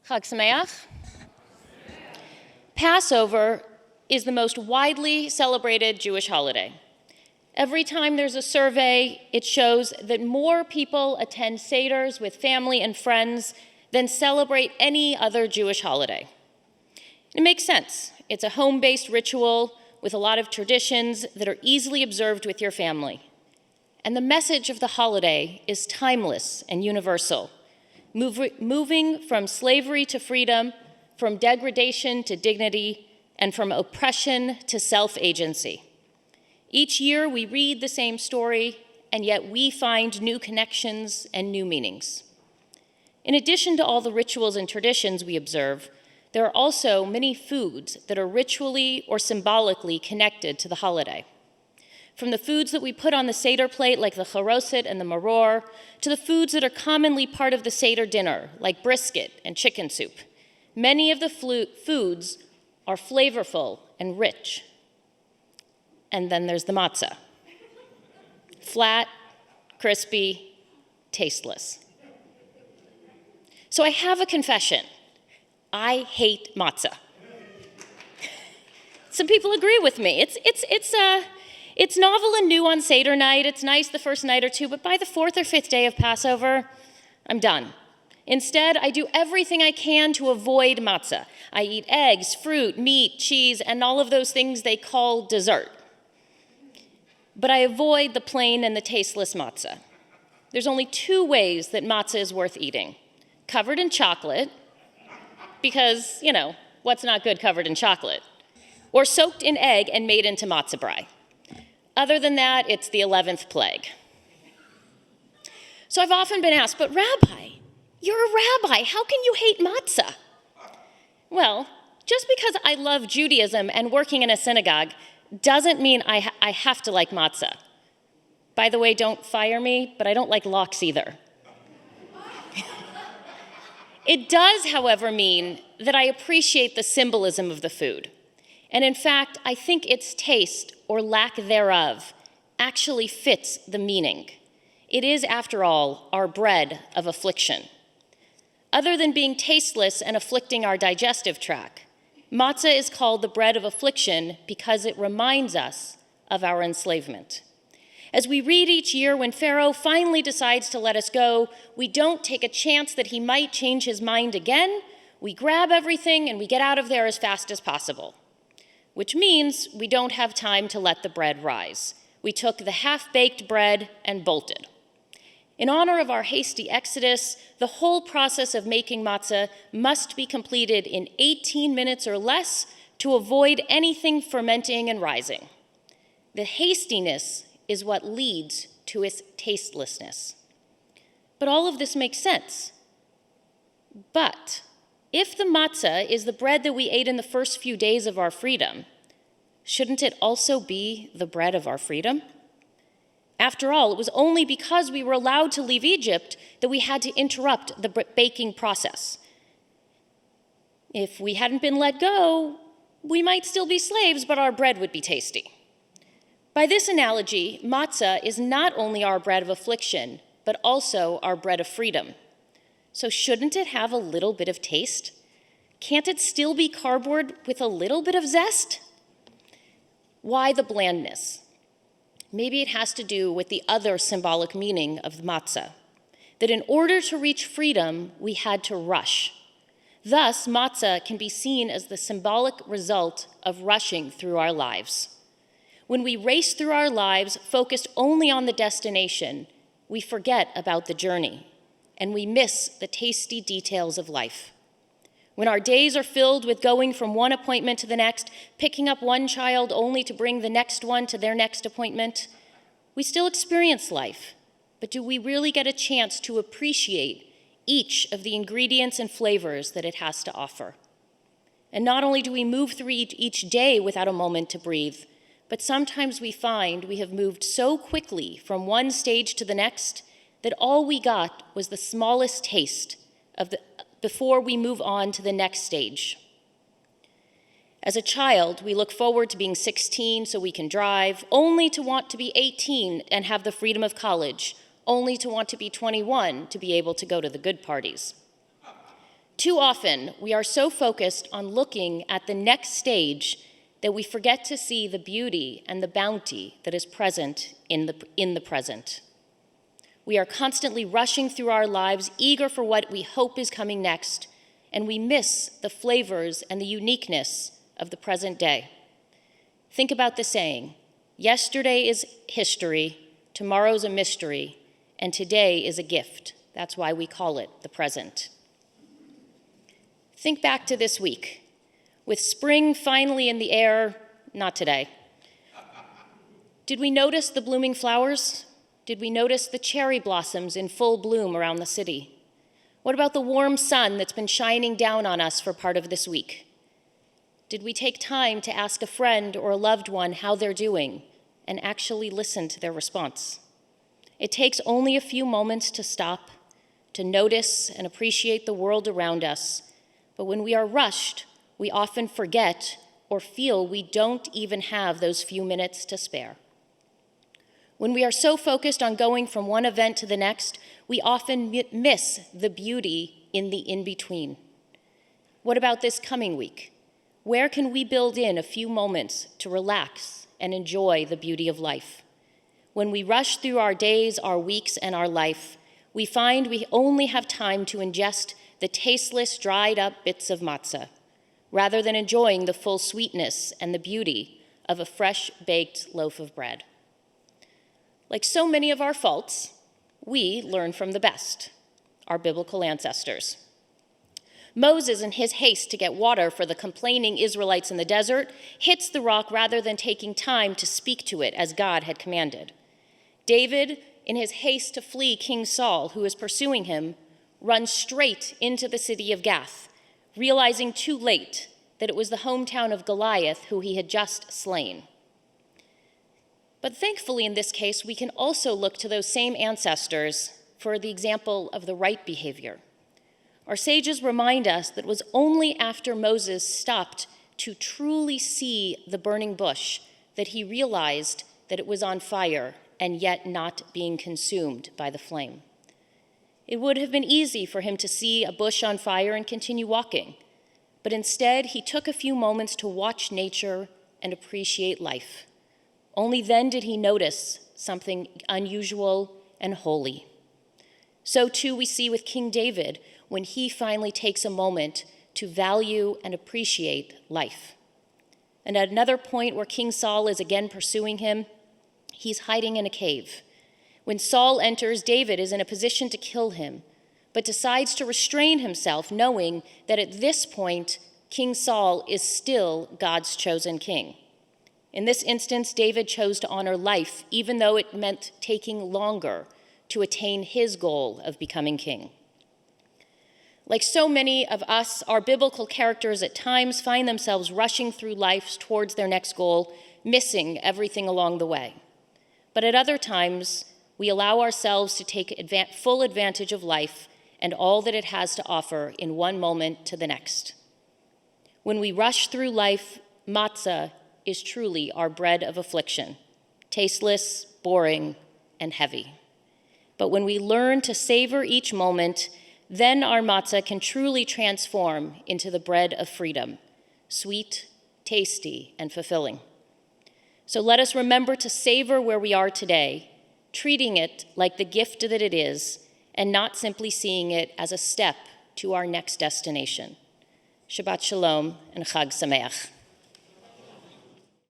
Chag Sameach. Passover is the most widely celebrated Jewish holiday. Every time there's a survey, it shows that more people attend Seders with family and friends than celebrate any other Jewish holiday. It makes sense. It's a home-based ritual with a lot of traditions that are easily observed with your family. And the message of the holiday is timeless and universal, moving from slavery to freedom, from degradation to dignity, and from oppression to self-agency. Each year we read the same story, and yet we find new connections and new meanings. In addition to all the rituals and traditions we observe, there are also many foods that are ritually or symbolically connected to the holiday. From the foods that we put on the Seder plate, like the charoset and the maror, to the foods that are commonly part of the Seder dinner, like brisket and chicken soup. Many of the foods are flavorful and rich. And then there's the matzah. Flat, crispy, tasteless. So I have a confession. I hate matzah. Some people agree with me. It's novel and new on Seder night. It's nice the first night or two, but by the fourth or fifth day of Passover, I'm done. Instead, I do everything I can to avoid matzah. I eat eggs, fruit, meat, cheese, and all of those things they call dessert. But I avoid the plain and the tasteless matzah. There's only two ways that matzah is worth eating. Covered in chocolate, because, what's not good covered in chocolate? Or soaked in egg and made into matzah brie. Other than that, it's the 11th plague. So I've often been asked, but Rabbi, you're a rabbi, how can you hate matzah? Well, just because I love Judaism and working in a synagogue doesn't mean I have to like matzah. By the way, don't fire me, but I don't like lox either. It does, however, mean that I appreciate the symbolism of the food. And in fact, I think its taste, or lack thereof, actually fits the meaning. It is, after all, our bread of affliction. Other than being tasteless and afflicting our digestive tract, matzah is called the bread of affliction because it reminds us of our enslavement. As we read each year, when Pharaoh finally decides to let us go, we don't take a chance that he might change his mind again. We grab everything and we get out of there as fast as possible, which means we don't have time to let the bread rise. We took the half-baked bread and bolted. In honor of our hasty exodus, the whole process of making matzah must be completed in 18 minutes or less to avoid anything fermenting and rising. The hastiness is what leads to its tastelessness. But all of this makes sense. But if the matzah is the bread that we ate in the first few days of our freedom, shouldn't it also be the bread of our freedom? After all, it was only because we were allowed to leave Egypt that we had to interrupt the baking process. If we hadn't been let go, we might still be slaves, but our bread would be tasty. By this analogy, matzah is not only our bread of affliction, but also our bread of freedom. So shouldn't it have a little bit of taste? Can't it still be cardboard with a little bit of zest? Why the blandness? Maybe it has to do with the other symbolic meaning of matzah, that in order to reach freedom, we had to rush. Thus, matzah can be seen as the symbolic result of rushing through our lives. When we race through our lives focused only on the destination, we forget about the journey, and we miss the tasty details of life. When our days are filled with going from one appointment to the next, picking up one child only to bring the next one to their next appointment, we still experience life, but do we really get a chance to appreciate each of the ingredients and flavors that it has to offer? And not only do we move through each day without a moment to breathe, but sometimes we find we have moved so quickly from one stage to the next that all we got was the smallest taste before we move on to the next stage. As a child, we look forward to being 16 so we can drive, only to want to be 18 and have the freedom of college, only to want to be 21 to be able to go to the good parties. Too often, we are so focused on looking at the next stage that we forget to see the beauty and the bounty that is present in the present. We are constantly rushing through our lives, eager for what we hope is coming next, and we miss the flavors and the uniqueness of the present day. Think about the saying, yesterday is history, tomorrow's a mystery, and today is a gift. That's why we call it the present. Think back to this week. With spring finally in the air, not today. Did we notice the blooming flowers? Did we notice the cherry blossoms in full bloom around the city? What about the warm sun that's been shining down on us for part of this week? Did we take time to ask a friend or a loved one how they're doing and actually listen to their response? It takes only a few moments to stop, to notice and appreciate the world around us. But when we are rushed, we often forget or feel we don't even have those few minutes to spare. When we are so focused on going from one event to the next, we often miss the beauty in the in-between. What about this coming week? Where can we build in a few moments to relax and enjoy the beauty of life? When we rush through our days, our weeks, and our life, we find we only have time to ingest the tasteless, dried-up bits of matzah, rather than enjoying the full sweetness and the beauty of a fresh-baked loaf of bread. Like so many of our faults, we learn from the best, our biblical ancestors. Moses, in his haste to get water for the complaining Israelites in the desert, hits the rock rather than taking time to speak to it as God had commanded. David, in his haste to flee King Saul, who is pursuing him, runs straight into the city of Gath, realizing too late that it was the hometown of Goliath who he had just slain. But thankfully, in this case, we can also look to those same ancestors for the example of the right behavior. Our sages remind us that it was only after Moses stopped to truly see the burning bush that he realized that it was on fire and yet not being consumed by the flame. It would have been easy for him to see a bush on fire and continue walking, but instead he took a few moments to watch nature and appreciate life. Only then did he notice something unusual and holy. So too we see with King David when he finally takes a moment to value and appreciate life. And at another point where King Saul is again pursuing him, he's hiding in a cave. When Saul enters, David is in a position to kill him, but decides to restrain himself, knowing that at this point, King Saul is still God's chosen king. In this instance, David chose to honor life, even though it meant taking longer to attain his goal of becoming king. Like so many of us, our biblical characters at times find themselves rushing through life towards their next goal, missing everything along the way. But at other times, we allow ourselves to take full advantage of life and all that it has to offer in one moment to the next. When we rush through life, matzah is truly our bread of affliction, tasteless, boring, and heavy. But when we learn to savor each moment, then our matzah can truly transform into the bread of freedom, sweet, tasty, and fulfilling. So let us remember to savor where we are today, treating it like the gift that it is, and not simply seeing it as a step to our next destination. Shabbat Shalom and Chag Sameach.